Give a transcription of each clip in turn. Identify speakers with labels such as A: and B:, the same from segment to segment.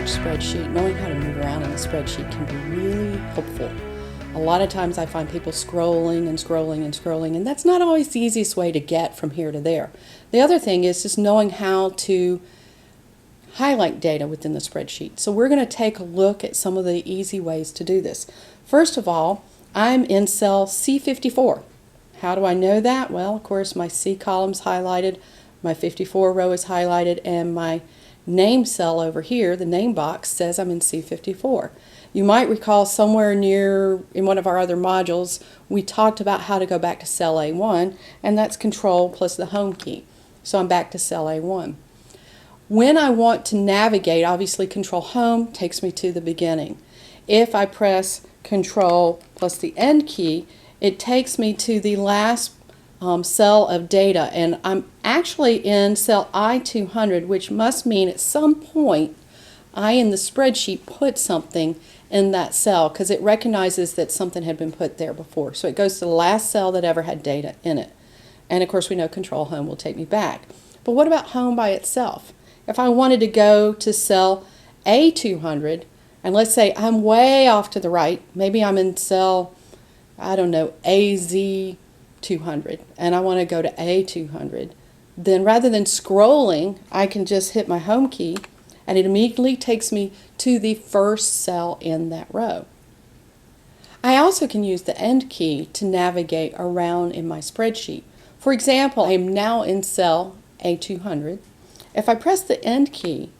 A: large spreadsheet, knowing how to move around in a spreadsheet can be really helpful. A lot of times I find people scrolling and scrolling and scrolling, and that's not always the easiest way to get from here to there. The other thing is just knowing how to highlight data within the spreadsheet. So we're going to take a look at some of the easy ways to do this. First of all, I'm in cell C54. How do I know that? Well, of course, my C column's highlighted, my 54 row is highlighted, and my name cell over here, the name box, says I'm in C54. You might recall somewhere near in one of our other modules, we talked about how to go back to cell A1, and that's Control plus the Home key. So I'm back to cell A1. When I want to navigate, obviously Control Home takes me to the beginning. If I press Control plus the End key, it takes me to the last cell of data, and I'm actually in cell I200, which must mean at some point I in the spreadsheet put something in that cell because it recognizes that something had been put there before. So it goes to the last cell that ever had data in it. And of course we know Control Home will take me back. But what about Home by itself? If I wanted to go to cell A200, and let's say I'm way off to the right, maybe I'm in cell, I don't know, AZ200, and I want to go to A200, then rather than scrolling, I can just hit my Home key, and it immediately takes me to the first cell in that row. I also can use the End key to navigate around in my spreadsheet. For example, I am now in cell A200. If I press the End key,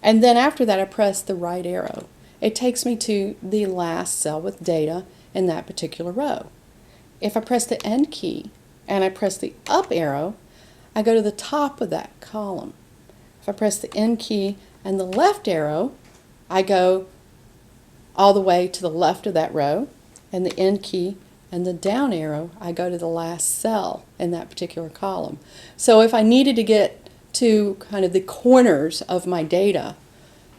A: and then after that I press the right arrow, it takes me to the last cell with data in that particular row. If I press the End key and I press the up arrow, I go to the top of that column. If I press the End key and the left arrow, I go all the way to the left of that row, and the End key and the down arrow, I go to the last cell in that particular column. So if I needed to get to kind of the corners of my data,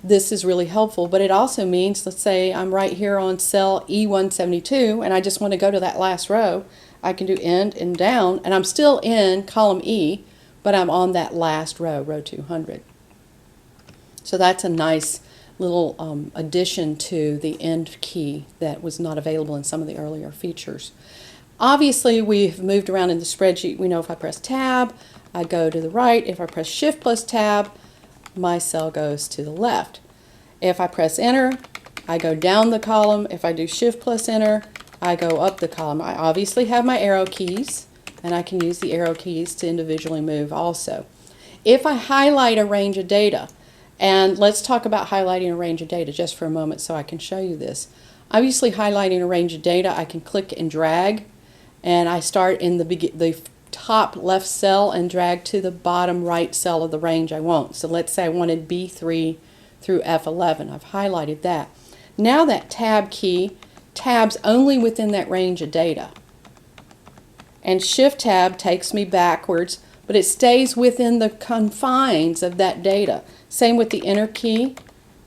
A: this is really helpful, but it also means, let's say I'm right here on cell E172 and I just want to go to that last row, I can do End and down, and I'm still in column E, but I'm on that last row, row 200. So that's a nice little addition to the End key that was not available in some of the earlier features. Obviously, we've moved around in the spreadsheet. We know if I press Tab, I go to the right. If I press Shift plus Tab, my cell goes to the left. If I press Enter, I go down the column. If I do Shift plus Enter, I go up the column. I obviously have my arrow keys, and I can use the arrow keys to individually move also. If I highlight a range of data, and let's talk about highlighting a range of data just for a moment so I can show you this. Obviously, highlighting a range of data, I can click and drag, and I start in the top left cell and drag to the bottom right cell of the range I want. So let's say I wanted B3 through F11. I've highlighted that. Now that Tab key tabs only within that range of data. And Shift Tab takes me backwards, but it stays within the confines of that data. Same with the Enter key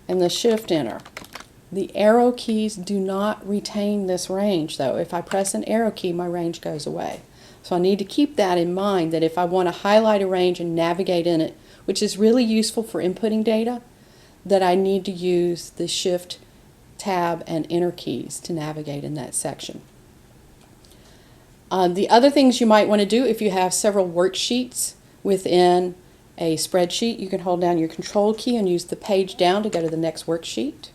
A: and the Shift Enter. The arrow keys do not retain this range though. If I press an arrow key, my range goes away. So I need to keep that in mind, that if I want to highlight a range and navigate in it, which is really useful for inputting data, that I need to use the Shift, Tab, and Enter keys to navigate in that section. The other things you might want to do if you have several worksheets within a spreadsheet, you can hold down your Control key and use the page down to go to the next worksheet.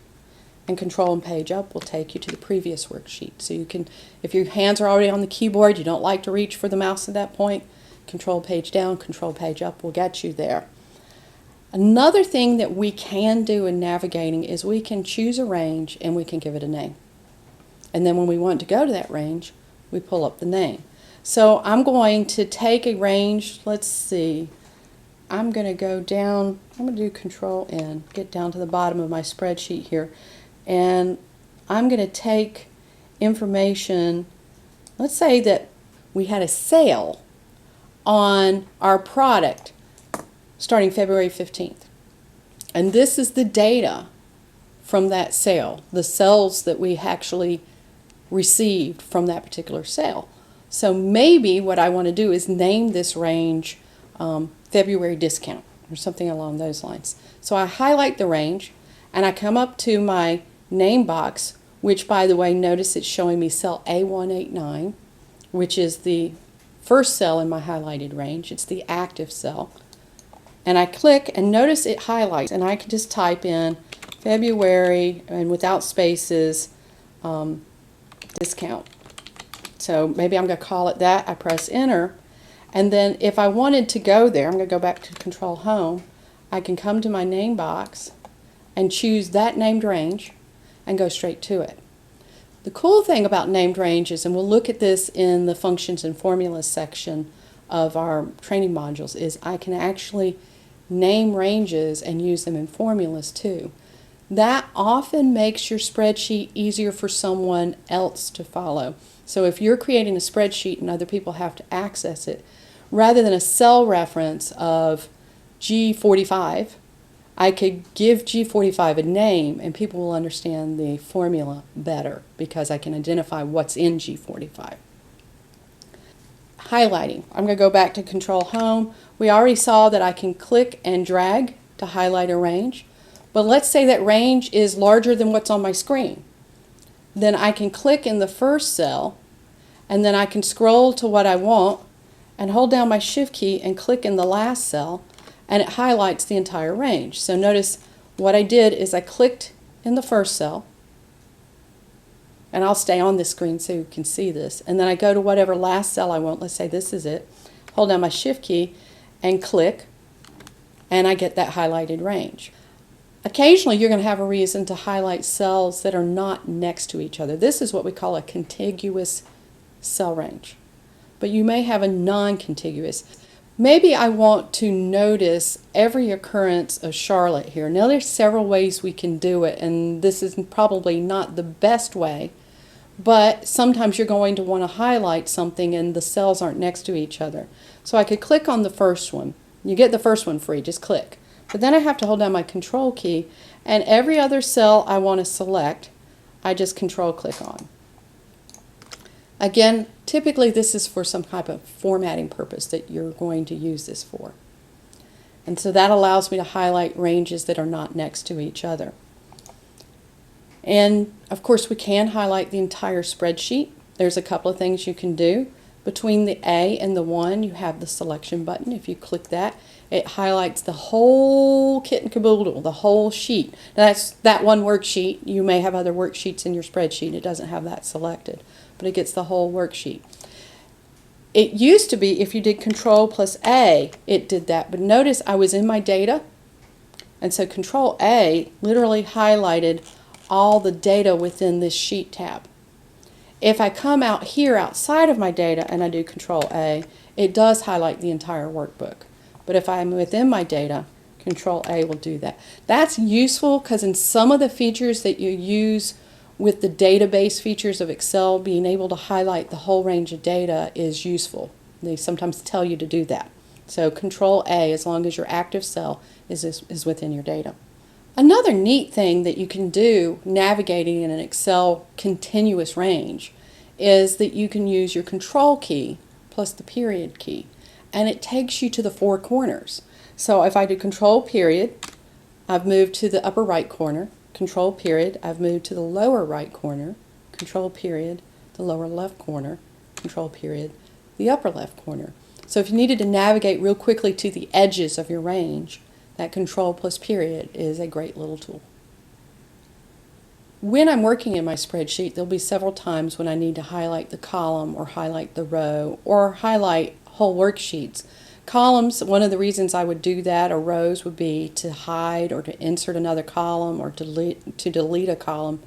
A: And Control and page up will take you to the previous worksheet. So you can, if your hands are already on the keyboard, you don't like to reach for the mouse at that point, Control page down, Control page up will get you there. Another thing that we can do in navigating is we can choose a range and we can give it a name. And then when we want to go to that range, we pull up the name. So I'm going to take a range, let's see, I'm going to go down, I'm going to do Control N, get down to the bottom of my spreadsheet here. And I'm going to take information, let's say that we had a sale on our product starting February 15th. And this is the data from that sale, the sales that we actually received from that particular sale. So maybe what I want to do is name this range February discount or something along those lines. So I highlight the range, and I come up to my name box, which by the way, notice it's showing me cell A189, which is the first cell in my highlighted range. It's the active cell. And I click and notice it highlights, and I can just type in February and without spaces discount. So maybe I'm going to call it that. I press enter, and then if I wanted to go there, I'm going to go back to Control Home. I can come to my name box and choose that named range and go straight to it. The cool thing about named ranges, and we'll look at this in the functions and formulas section of our training modules, is I can actually name ranges and use them in formulas too. That often makes your spreadsheet easier for someone else to follow. So if you're creating a spreadsheet and other people have to access it, rather than a cell reference of G45, I could give G45 a name and people will understand the formula better because I can identify what's in G45. Highlighting. I'm going to go back to Control Home. We already saw that I can click and drag to highlight a range, but let's say that range is larger than what's on my screen. Then I can click in the first cell, and then I can scroll to what I want and hold down my Shift key and click in the last cell, and it highlights the entire range. So notice what I did is I clicked in the first cell, and I'll stay on this screen so you can see this, and then I go to whatever last cell I want. Let's say this is it. Hold down my Shift key and click, and I get that highlighted range. Occasionally you're going to have a reason to highlight cells that are not next to each other. This is what we call a contiguous cell range, but you may have a non-contiguous. Maybe I want to notice every occurrence of Charlotte here. Now there's several ways we can do it, and this is probably not the best way, but sometimes you're going to want to highlight something and the cells aren't next to each other. So I could click on the first one. You get the first one free, just click. But then I have to hold down my Control key, and every other cell I want to select, I just Control click on. Again, typically this is for some type of formatting purpose that you're going to use this for. And so that allows me to highlight ranges that are not next to each other. And of course we can highlight the entire spreadsheet. There's a couple of things you can do. Between the A and the 1 you have the selection button. If you click that, it highlights the whole kit and caboodle, the whole sheet. Now that's that one worksheet. You may have other worksheets in your spreadsheet. It doesn't have that selected, but it gets the whole worksheet. It used to be if you did Control plus A, it did that. But notice I was in my data, and so Control A literally highlighted all the data within this sheet tab. If I come out here outside of my data and I do Control A, it does highlight the entire workbook. But if I'm within my data, Control A will do that. That's useful because in some of the features that you use with the database features of Excel, being able to highlight the whole range of data is useful. They sometimes tell you to do that. So Control A, as long as your active cell is within your data. Another neat thing that you can do navigating in an Excel continuous range is that you can use your Control key plus the period key, and it takes you to the 4 corners. So if I do Control period, I've moved to the upper right corner. Control period, I've moved to the lower right corner. Control period, the lower left corner. Control period, the upper left corner. So if you needed to navigate real quickly to the edges of your range, that Control plus period is a great little tool. When I'm working in my spreadsheet, there'll be several times when I need to highlight the column or highlight the row or highlight whole worksheets. Columns, one of the reasons I would do that, or rows, would be to hide or to insert another column or to delete a column.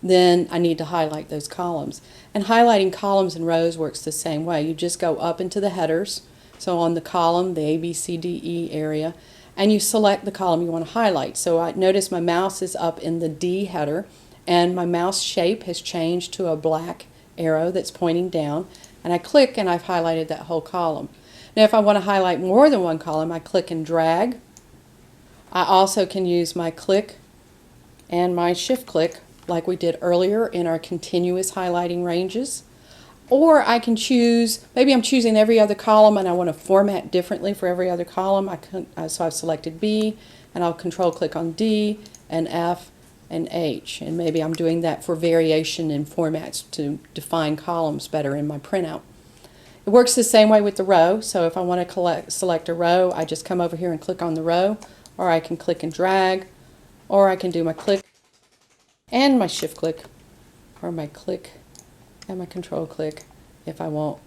A: Then I need to highlight those columns. And highlighting columns and rows works the same way. You just go up into the headers, so on the column, the A, B, C, D, E area, and you select the column you want to highlight. So I notice my mouse is up in the D header, and my mouse shape has changed to a black arrow that's pointing down, and I click and I've highlighted that whole column. Now if I want to highlight more than one column, I click and drag. I also can use my click and my shift click like we did earlier in our continuous highlighting ranges. Or I can choose, maybe I'm choosing every other column and I want to format differently for every other column. So I've selected B, and I'll Control click on D, an F, an H, and maybe I'm doing that for variation in formats to define columns better in my printout. It works the same way with the row, so if I want to select a row, I just come over here and click on the row, or I can click and drag, or I can do my click and my shift click, or my click and my control click if I want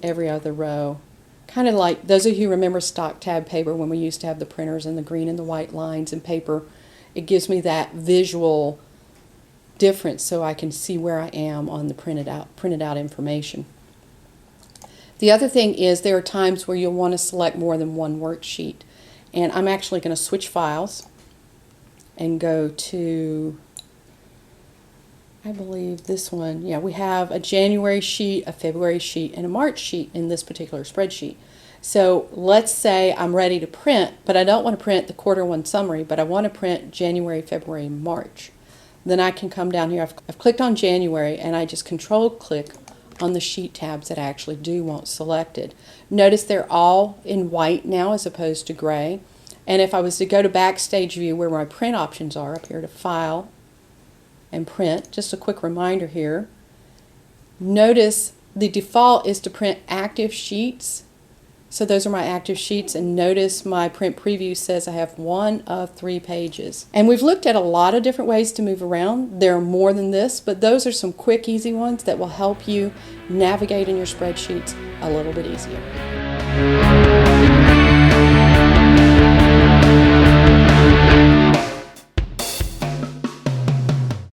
A: every other row. Kind of like those of you who remember stock tab paper when we used to have the printers and the green and the white lines in paper. It gives me that visual difference so I can see where I am on the printed out information. The other thing is there are times where you'll want to select more than one worksheet, and I'm actually going to switch files and go to, I believe this one. Yeah, we have a January sheet, a February sheet, and a March sheet in this particular spreadsheet. So let's say I'm ready to print, but I don't want to print the quarter one summary, but I want to print January, February, March. Then I can come down here. I've clicked on January, and I just control click on the sheet tabs that I actually do want selected. Notice they're all in white now as opposed to gray. And if I was to go to Backstage View where my print options are, up here to File and Print, just a quick reminder here, notice the default is to print active sheets. So those are my active sheets, and notice my print preview says I have 1 of 3 pages. And we've looked at a lot of different ways to move around. There are more than this, but those are some quick, easy ones that will help you navigate in your spreadsheets a little bit easier.